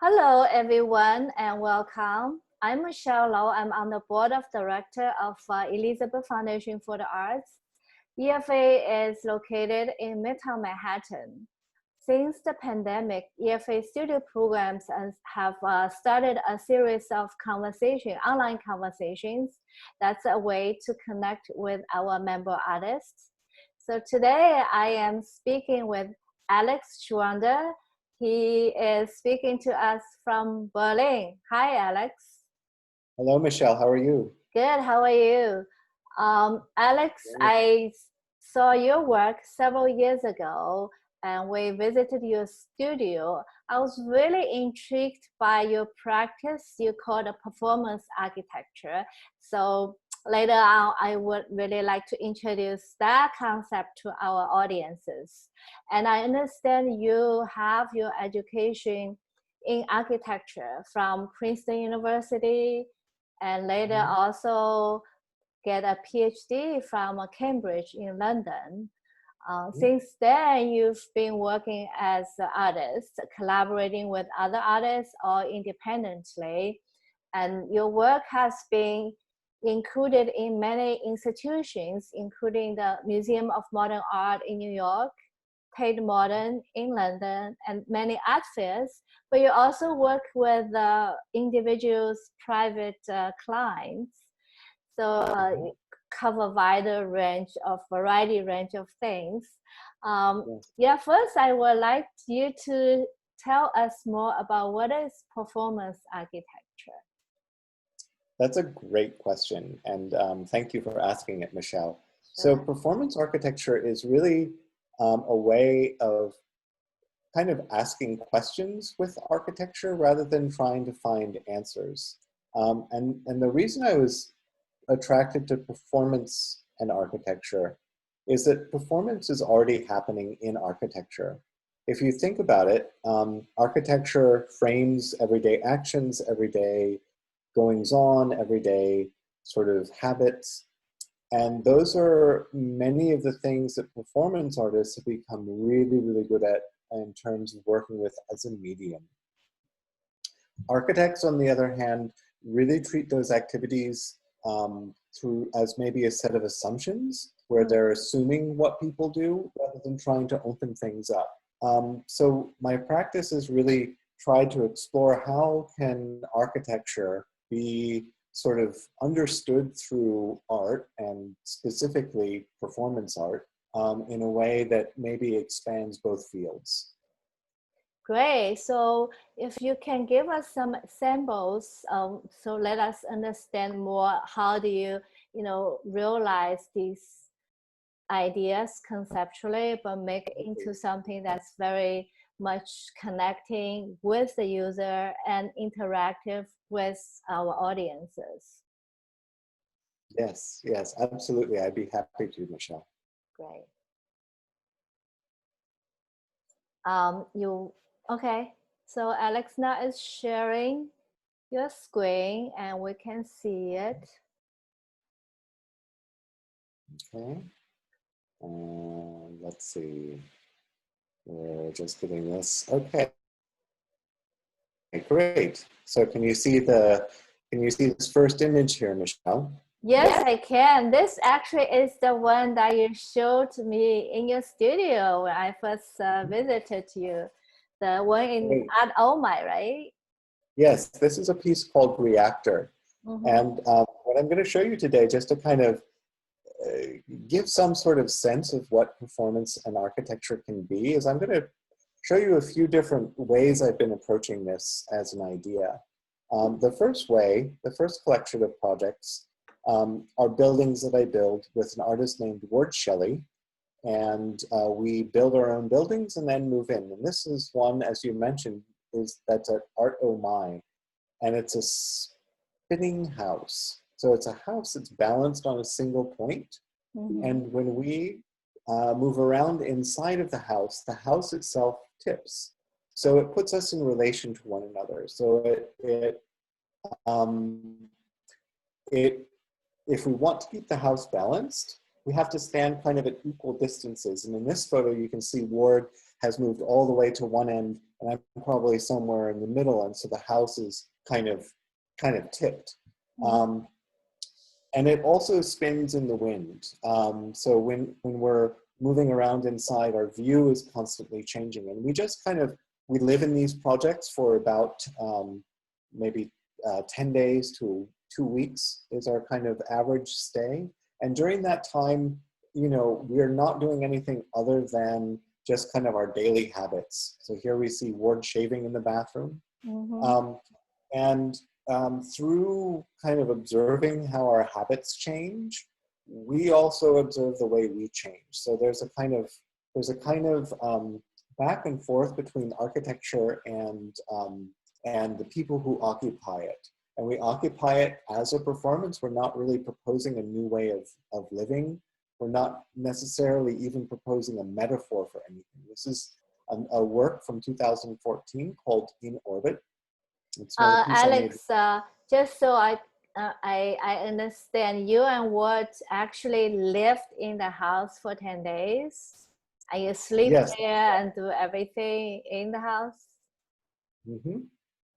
Hello, everyone, and welcome. I'm Michelle Loh. I'm on the board of director of Elizabeth Foundation for the Arts. EFA is located in Midtown Manhattan. Since the pandemic, EFA studio programs have started a series of online conversations. That's a way to connect with our member artists. So today I am speaking with Alex Schweder. He is speaking to us from Berlin. Hi, Alex. Hello, Michelle. How are you? Good. How are you? Alex, I saw your work several years ago and we visited your studio. I was really intrigued by your practice. You call it performance architecture. So later on, I would really like to introduce that concept to our audiences. And I understand you have your education in architecture from Princeton University and later also get a PhD from Cambridge in London. Since then, you've been working as an artist, collaborating with other artists or independently. And your work has been included in many institutions, including the Museum of Modern Art in New York, Tate Modern in London, and many art fairs. But you also work with individuals, private clients. So cover variety range of things. First I would like you to tell us more about what is performance architecture. That's a great question, and thank you for asking it, Michelle. So performance architecture is really a way of kind of asking questions with architecture rather than trying to find answers. And the reason I was attracted to performance and architecture is that performance is already happening in architecture. If you think about it, architecture frames everyday actions, everyday goings on, everyday sort of habits. And those are many of the things that performance artists have become really, really good at in terms of working with as a medium. Architects, on the other hand, really treat those activities through as maybe a set of assumptions where they're assuming what people do rather than trying to open things up. So my practice has really tried to explore how can architecture be sort of understood through art and specifically performance art in a way that maybe expands both fields. Great. So if you can give us some examples, so let us understand more, how do you realize these ideas conceptually, but make it into something that's very much connecting with the user and interactive with our audiences. Yes, absolutely. I'd be happy to, Michelle. Great. Okay, so Alex now is sharing your screen and we can see it. Okay, let's see. We're just getting this. Okay, great. So can you see this first image here, Michelle? Yes, I can. This actually is the one that you showed me in your studio when I first visited you. The one in at Omai, right? Yes, this is a piece called Reactor. And what I'm going to show you today, just to kind of give some sort of sense of what performance and architecture can be, is I'm going to show you a few different ways I've been approaching this as an idea. The first collection of projects are buildings that I build with an artist named Ward Shelley. And we build our own buildings and then move in. And this is one, as you mentioned, that's at Art Omai. And it's a spinning house. So it's a house that's balanced on a single point. And when we move around inside of the house itself tips. So it puts us in relation to one another. So if we want to keep the house balanced, we have to stand kind of at equal distances. And in this photo, you can see Ward has moved all the way to one end, and I'm probably somewhere in the middle, and so the house is kind of tipped. And it also spins in the wind. So when we're moving around inside, our view is constantly changing. And we just we live in these projects for about maybe 10 days to 2 weeks is our kind of average stay. And during that time, we're not doing anything other than just kind of our daily habits. So here we see Ward shaving in the bathroom. And through kind of observing how our habits change, we also observe the way we change. So there's a kind of back and forth between architecture and the people who occupy it. And we occupy it as a performance. We're not really proposing a new way of living. We're not necessarily even proposing a metaphor for anything. This is a work from 2014 called In Orbit. Alex, just so I understand, you and Ward actually lived in the house for 10 days? And you sleep there and do everything in the house?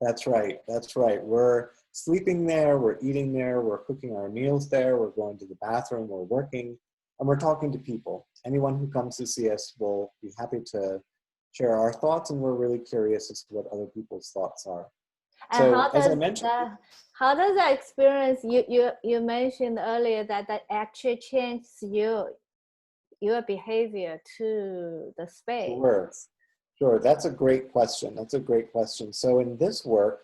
That's right. That's right. We're sleeping there, we're eating there, we're cooking our meals there, we're going to the bathroom, we're working, and we're talking to people. Anyone who comes to see us will be happy to share our thoughts, and we're really curious as to what other people's thoughts are. And so, as I mentioned, how does that experience, you mentioned earlier that actually changes your behavior to the space? Sure. That's a great question. So in this work,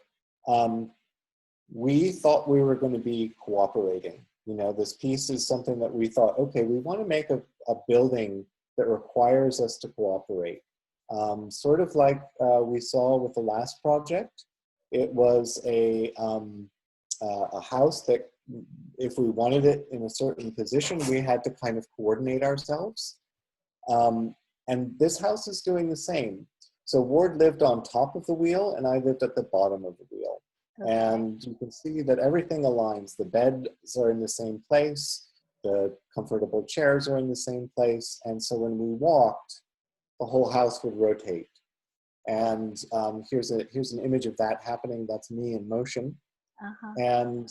we thought we were going to be cooperating. This piece is something that we thought, okay, we want to make a building that requires us to cooperate. Sort of like we saw with the last project. It was a house that, if we wanted it in a certain position, we had to kind of coordinate ourselves. And this house is doing the same. So Ward lived on top of the wheel, and I lived at the bottom of the wheel. Okay. And you can see that everything aligns. The beds are in the same place. The comfortable chairs are in the same place. And so when we walked, the whole house would rotate. And here's an image of that happening. That's me in motion. And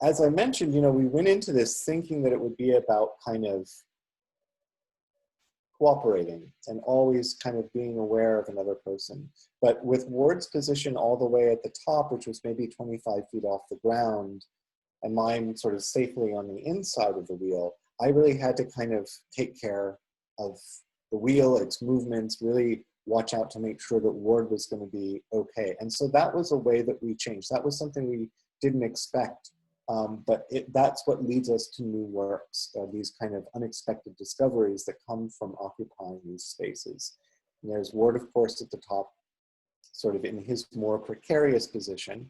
as I mentioned, we went into this thinking that it would be about kind of cooperating and always kind of being aware of another person. But with Ward's position all the way at the top, which was maybe 25 feet off the ground, and mine sort of safely on the inside of the wheel, I really had to kind of take care of the wheel, its movements, really watch out to make sure that Ward was going to be okay. And so that was a way that we changed. That was something we didn't expect. But that's what leads us to new works, these kind of unexpected discoveries that come from occupying these spaces. And there's Ward, of course, at the top, sort of in his more precarious position.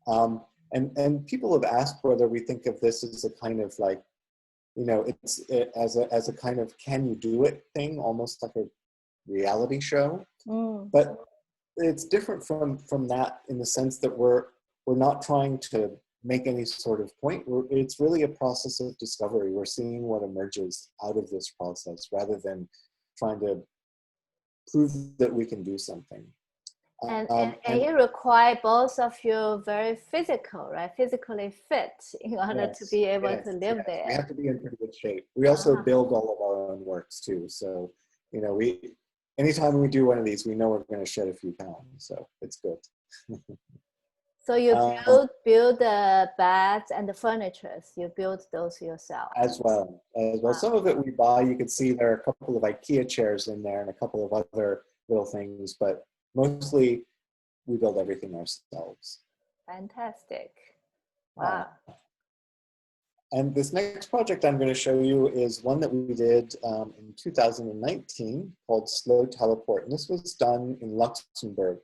And people have asked whether we think of this as a kind of like, as a kind of can you do it thing, almost like a reality show. But it's different from that in the sense that we're not trying to make any sort of point. It's really a process of discovery. We're seeing what emerges out of this process rather than trying to prove that we can do something. And it requires both of you very physical, right? Physically fit in order to be able to live there. We have to be in pretty good shape. We also build all of our own works too. So, anytime we do one of these, we know we're going to shed a few pounds. So it's good. So you build the beds and the furniture. You build those yourself. As well. Some of it we buy. You can see there are a couple of IKEA chairs in there and a couple of other little things, but mostly we build everything ourselves. Fantastic. Wow. And this next project I'm going to show you is one that we did in 2019 called Slow Teleport. And this was done in Luxembourg.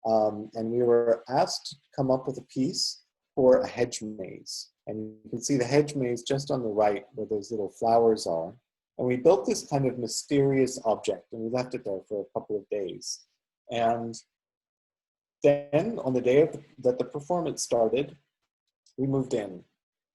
And we were asked to come up with a piece for a hedge maze. And you can see the hedge maze just on the right where those little flowers are. And we built this kind of mysterious object, and we left it there for a couple of days. And then on the day that the performance started, we moved in.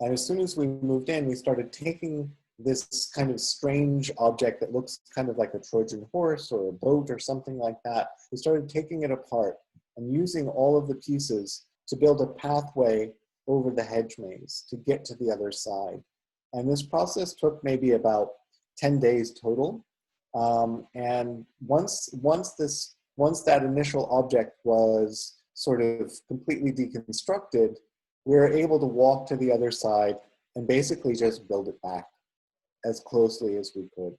And as soon as we moved in, we started taking this kind of strange object that looks kind of like a Trojan horse or a boat or something like that. We started taking it apart and using all of the pieces to build a pathway over the hedge maze to get to the other side. And this process took maybe about 10 days total. And once that initial object was sort of completely deconstructed, we were able to walk to the other side and basically just build it back as closely as we could.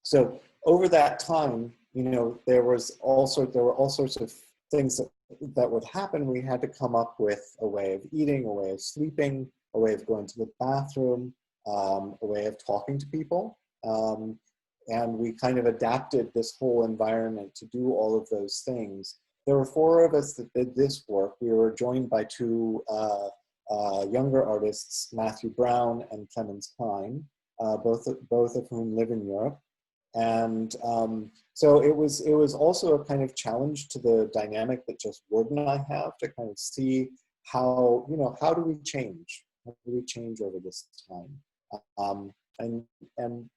So over that time, you know, there were all sorts of things that would happen. We had to come up with a way of eating, a way of sleeping, a way of going to the bathroom, a way of talking to people. And we kind of adapted this whole environment to do all of those things. There were 4 of us that did this work. We were joined by 2 younger artists, Matthew Brown and Clemens Klein, both of whom live in Europe. And so it was also a kind of challenge to the dynamic that just Ward and I have to kind of see how, you know, how do we change? How do we change over this time? And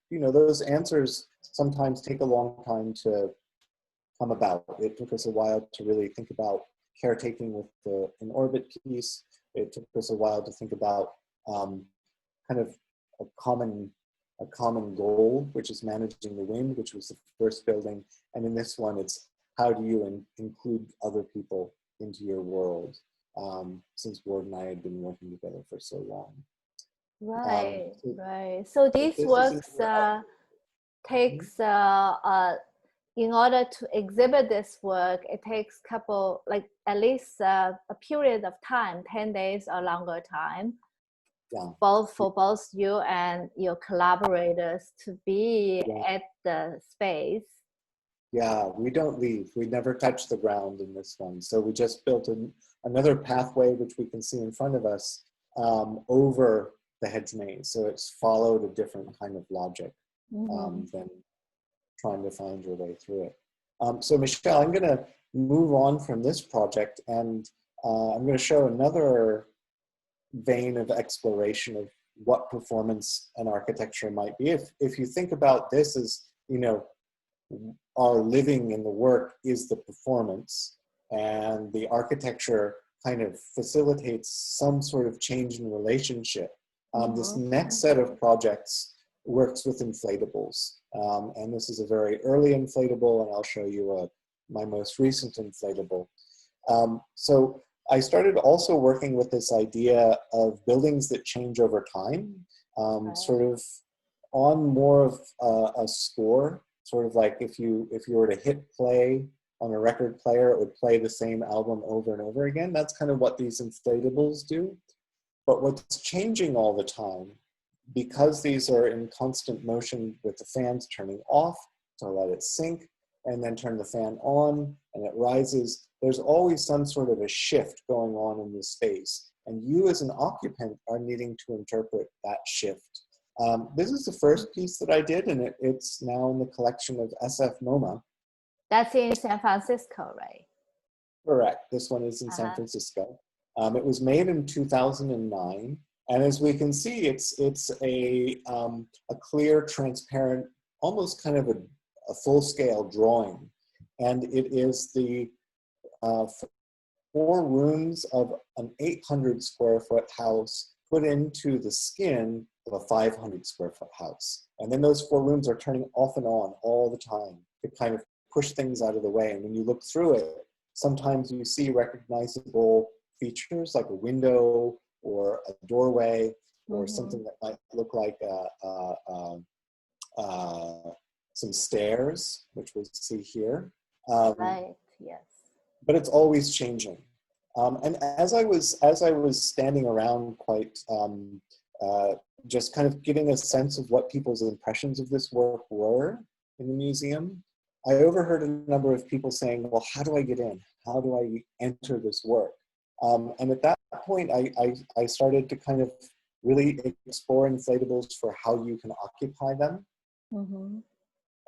you know, those answers sometimes take a long time to come about. It took us a while to really think about caretaking with the in-orbit piece. It took us a while to think about kind of a common goal, which is managing the wind, which was the first building. And in this one, it's how do you include other people into your world, since Ward and I had been working together for so long. Right, right. So these works takes, in order to exhibit this work, it takes at least a period of time, 10 days or longer time. Yeah. For both you and your collaborators to be at the space. Yeah, we don't leave. We never touch the ground in this one. So we just built another pathway, which we can see in front of us, over the hedge maze. So it's followed a different kind of logic than trying to find your way through it. So Michelle, I'm going to move on from this project, and I'm going to show another vein of exploration of what performance and architecture might be. If you think about this as, you know, our living in the work is the performance, and the architecture kind of facilitates some sort of change in relationship. This next set of projects works with inflatables. And this is a very early inflatable, and I'll show you my most recent inflatable. So I started also working with this idea of buildings that change over time, sort of on more of a score, sort of like if you were to hit play on a record player, it would play the same album over and over again. That's kind of what these inflatables do. But what's changing all the time, because these are in constant motion with the fans turning off to let it sink, and then turn the fan on and it rises, there's always some sort of a shift going on in the space. And you as an occupant are needing to interpret that shift. This is the first piece that I did, and it's now in the collection of SF MoMA. That's in San Francisco, right? Correct. This one is in San Francisco. It was made in 2009. And as we can see, it's a clear, transparent, almost kind of a full-scale drawing. And it is the 4 rooms of an 800 square foot house put into the skin of a 500 square foot house. And then those 4 rooms are turning off and on all the time to kind of push things out of the way. And when you look through it, sometimes you see recognizable features like a window or a doorway or something that might look like some stairs, which we'll see here. Right, yes. But it's always changing. And as I was standing around quite just kind of getting a sense of what people's impressions of this work were in the museum, I overheard a number of people saying, well, how do I get in? How do I enter this work? And at that point, I started to kind of really explore inflatables for how you can occupy them.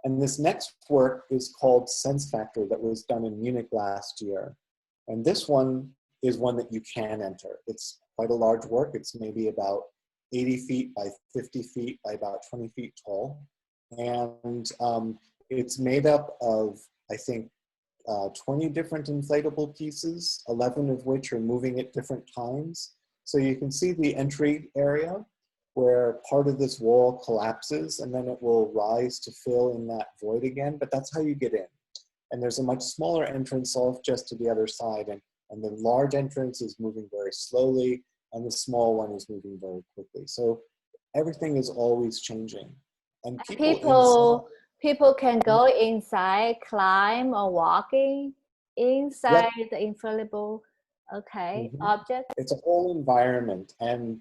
And this next work is called Sense Factor, that was done in Munich last year. And this one is one that you can enter. It's quite a large work. It's maybe about 80 feet by 50 feet by about 20 feet tall. And it's made up of, I think, 20 different inflatable pieces, 11 of which are moving at different times. So you can see the entry area where part of this wall collapses and then it will rise to fill in that void again, but that's how you get in. And there's a much smaller entrance off just to the other side, and the large entrance is moving very slowly and the small one is moving very quickly. So everything is always changing. And people can go inside, climb or walking inside yep. the inflatable Mm-hmm. object. It's a whole environment, and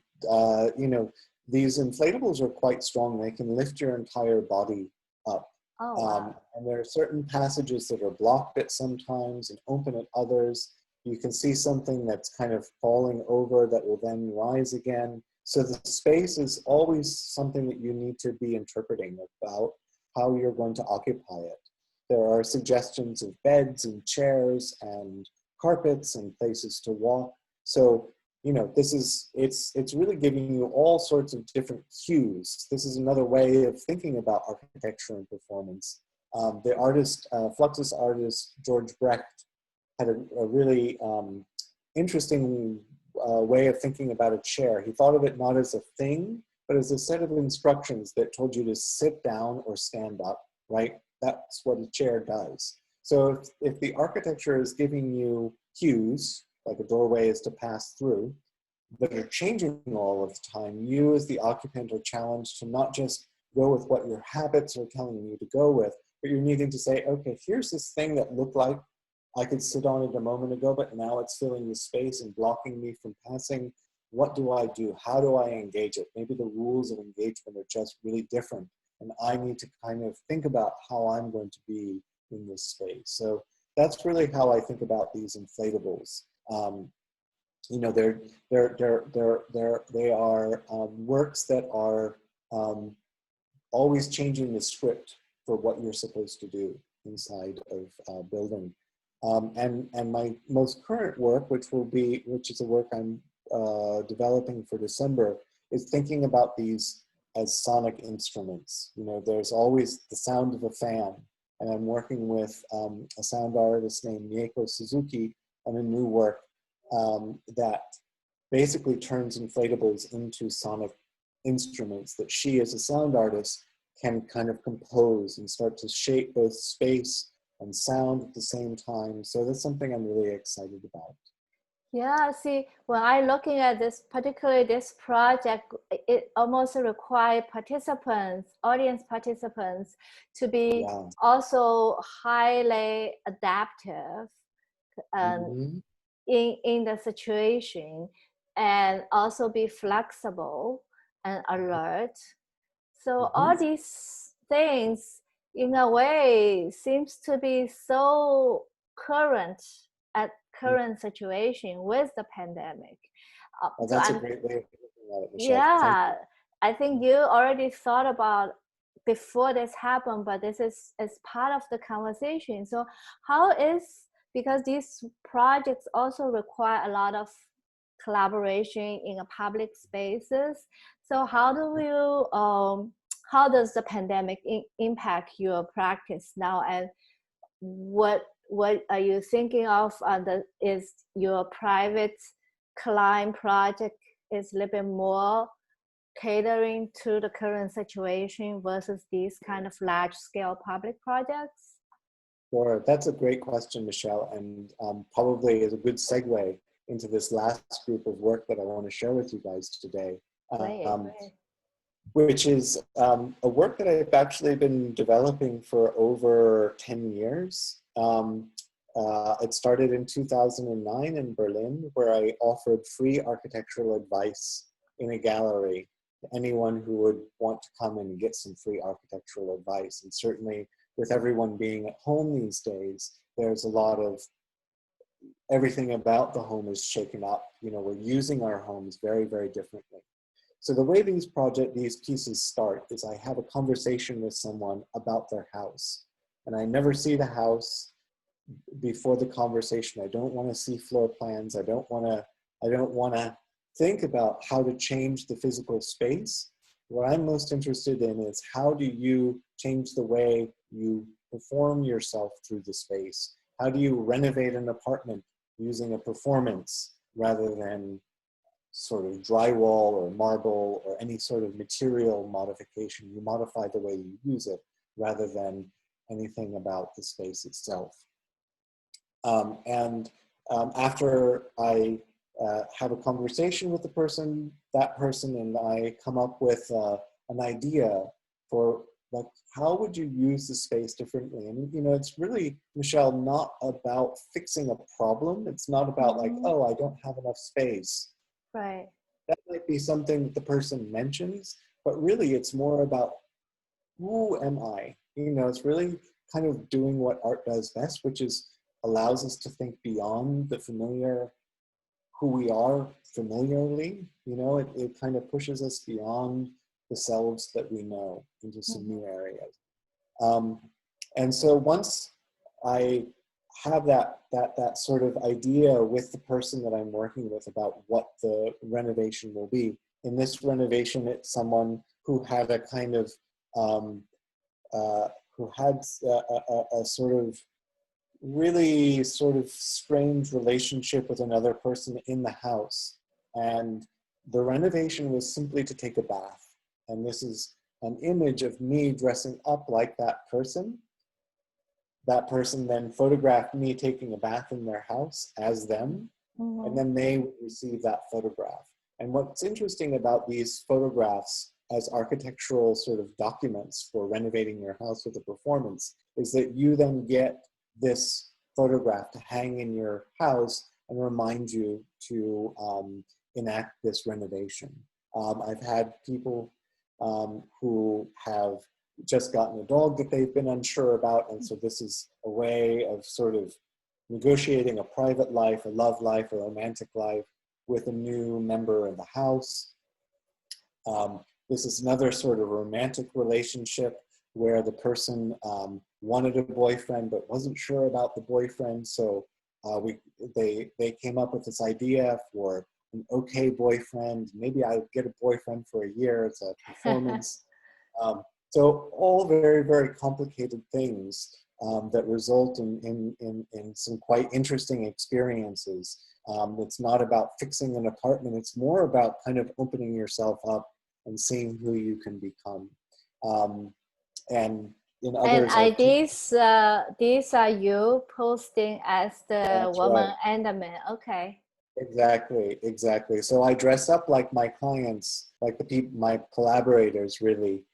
you know, these inflatables are quite strong. They can lift your entire body up. Oh, wow. And there are certain passages that are blocked at some times and open at others. You can see something that's kind of falling over that will then rise again. So the space is always something that you need to be interpreting about how you're going to occupy it. There are suggestions of beds and chairs and carpets and places to walk. So, you know, it's really giving you all sorts of different cues. This is another way of thinking about architecture and performance. The artist, Fluxus artist, George Brecht, had a really interesting way of thinking about a chair. He thought of it not as a thing, but as a set of instructions that told you to sit down or stand up, right? That's what a chair does. So if the architecture is giving you cues, like a doorway is to pass through, that are changing all of the time, you as the occupant are challenged to not just go with what your habits are telling you to go with, but you're needing to say, okay, here's this thing that looked like I could sit on it a moment ago, but now it's filling the space and blocking me from passing. What do I do? How do I engage it? Maybe the rules of engagement are just really different, and I need to kind of think about how I'm going to be in this space. So that's really how I think about these inflatables. You know, they are works that are always changing the script for what you're supposed to do inside of a building. And my most current work, which is a work I'm developing for December, is thinking about these as sonic instruments. You know, there's always the sound of a fan, and I'm working with a sound artist named Mieko Suzuki on a new work that basically turns inflatables into sonic instruments that she, as a sound artist, can kind of compose and start to shape both space and sound at the same time. So that's something I'm really excited about. Yeah, see, when I'm looking at this, particularly this project, it almost requires participants, audience participants, to be also highly adaptive in the situation, and also be flexible and alert. So all these things, in a way, seems to be so current at current situation with the pandemic. Well, that's a great way of looking at it, Michelle. Yeah, I think you already thought about before this happened, but this is part of the conversation. So how is, because these projects also require a lot of collaboration in a public spaces. So how does the pandemic impact your practice now, and what are you thinking of? Is your private client project is a little bit more catering to the current situation versus these kind of large scale public projects? Sure, that's a great question, Michelle, and probably is a good segue into this last group of work that I want to share with you guys today. Which is a work that I've actually been developing for over 10 years. It started in 2009 in Berlin, where I offered free architectural advice in a gallery to anyone who would want to come and get some free architectural advice. And certainly with everyone being at home these days, there's a lot of, everything about the home is shaken up. You know, we're using our homes very, very differently. So the way these pieces start is I have a conversation with someone about their house, and I never see the house before the conversation. I don't want to see floor plans. I don't want to think about how to change the physical space, what I'm most interested in is how do you change the way you perform yourself through the space? How do you renovate an apartment using a performance rather than sort of drywall or marble or any sort of material modification? You modify the way you use it rather than anything about the space itself. After I have a conversation with the person, that person and I come up with an idea for like, how would you use the space differently? And, you know, it's really, Michelle, not about fixing a problem. It's not about like, oh, I don't have enough space. Right. That might be something that the person mentions, but really it's more about who am I? You know, it's really kind of doing what art does best, which is allows us to think beyond the familiar, who we are familiarly. You know, it kind of pushes us beyond the selves that we know into some new areas. And so once I have that sort of idea with the person that I'm working with about what the renovation will be. In this renovation, it's someone who had a kind of who had a sort of really sort of strange relationship with another person in the house. And the renovation was simply to take a bath. And this is an image of me dressing up like that person. That person then photographed me taking a bath in their house as them, and then they would receive that photograph. And what's interesting about these photographs as architectural sort of documents for renovating your house with a performance is that you then get this photograph to hang in your house and remind you to enact this renovation. I've had people who have just gotten a dog that they've been unsure about, and so this is a way of sort of negotiating a private life, a love life, a romantic life with a new member in the house. This is another sort of romantic relationship where the person wanted a boyfriend but wasn't sure about the boyfriend, so they came up with this idea for an okay boyfriend. Maybe I'll get a boyfriend for a year. It's a performance. So all very, very complicated things that result in some quite interesting experiences. It's not about fixing an apartment. It's more about kind of opening yourself up and seeing who you can become. And in others, these are you posting as the woman right. and the man. Okay. Exactly, exactly. So I dress up like my clients, like the people, my collaborators, really,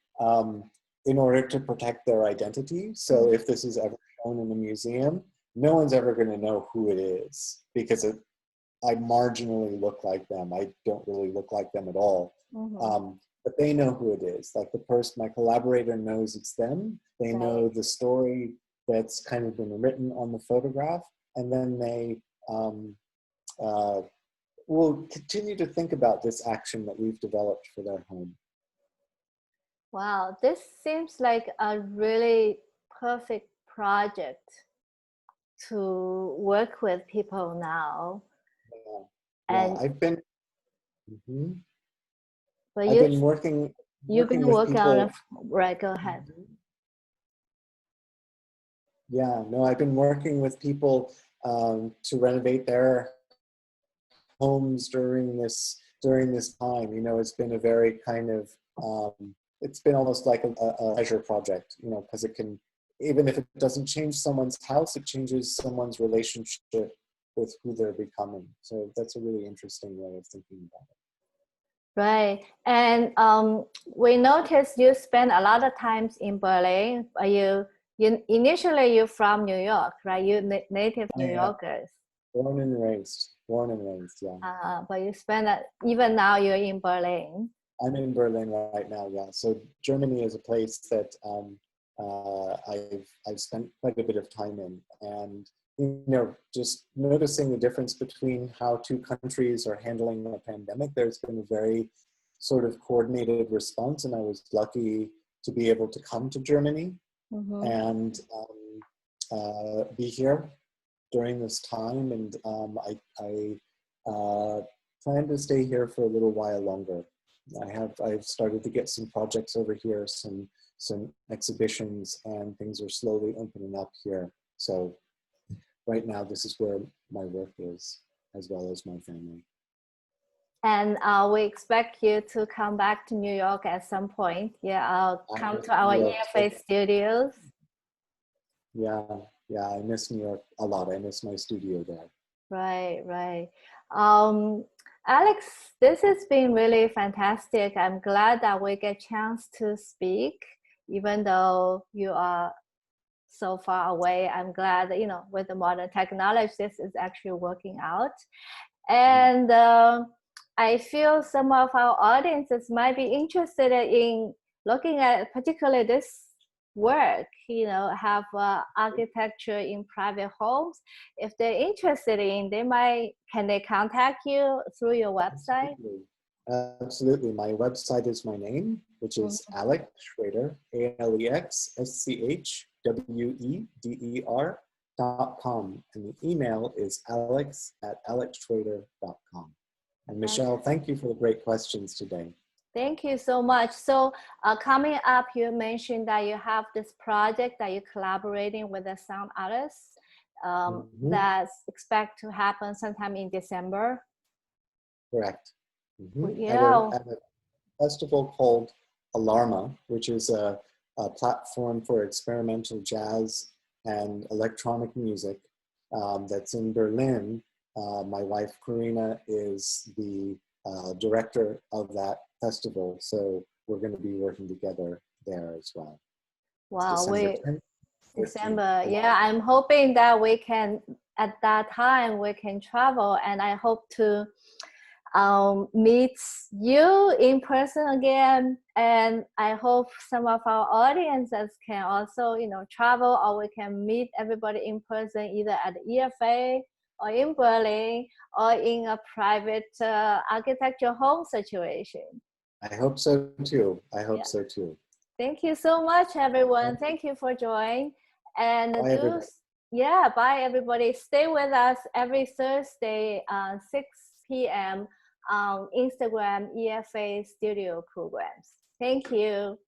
in order to protect their identity. So if this is ever shown in a museum, no one's ever going to know who it is because I marginally look like them. I don't really look like them at all. But they know who it is. Like the person, my collaborator knows it's them. They know the story that's kind of been written on the photograph, and then they will continue to think about this action that we've developed for their home. Wow, this seems like a really perfect project to work with people now. And I've been, but I've been working with people. on it, right? Go ahead. Yeah, no, I've been working with people to renovate their homes during this time. You know, it's been a very kind of it's been almost like a pleasure project, you know, because it can, even if it doesn't change someone's house, it changes someone's relationship with who they're becoming. So that's a really interesting way of thinking about it. Right. And we noticed you spend a lot of times in Berlin. Initially you're from New York, right? You're native New Yorkers. Born and raised, yeah. But you spend even now you're in Berlin. I'm in Berlin right now, yeah. So Germany is a place that I've spent quite a bit of time in, and you know, just noticing the difference between how two countries are handling the pandemic. There's been a very sort of coordinated response, and I was lucky to be able to come to Germany and be here during this time. And I plan to stay here for a little while longer. I've started to get some projects over here, some exhibitions, and things are slowly opening up here. So right now, this is where my work is, as well as my family. And we expect you to come back to New York at some point. Yeah, I'll come to our EFA studios. Yeah, I miss New York a lot. I miss my studio there. Right. Alex, this has been really fantastic. I'm glad that we get a chance to speak, even though you are so far away. I'm glad that, with the modern technology, this is actually working out. And I feel some of our audiences might be interested in looking at particularly this work, have architecture in private homes. If they're interested in, can they contact you through your website? Absolutely. My website is my name, which is Alex Schweder, AlexSchweder.com. And the email is alex@alexschweder.com. And Michelle, thank you for the great questions today. Thank you so much. So coming up, you mentioned that you have this project that you're collaborating with some artists that's expected to happen sometime in December. Correct. Yeah. At a festival called Alarma, which is a platform for experimental jazz and electronic music that's in Berlin. My wife, Karina, is the director of that festival. So we're going to be working together there as well. Wow. December. Yeah, I'm hoping that we can, at that time, we can travel, and I hope to meet you in person again. And I hope some of our audiences can also, travel, or we can meet everybody in person, either at the EFA or in Berlin or in a private architecture home situation. I hope so too. So too. Thank you so much, everyone. Thank you for joining. And bye everybody. Stay with us every Thursday, 6 p.m. on Instagram EFA Studio programs. Thank you.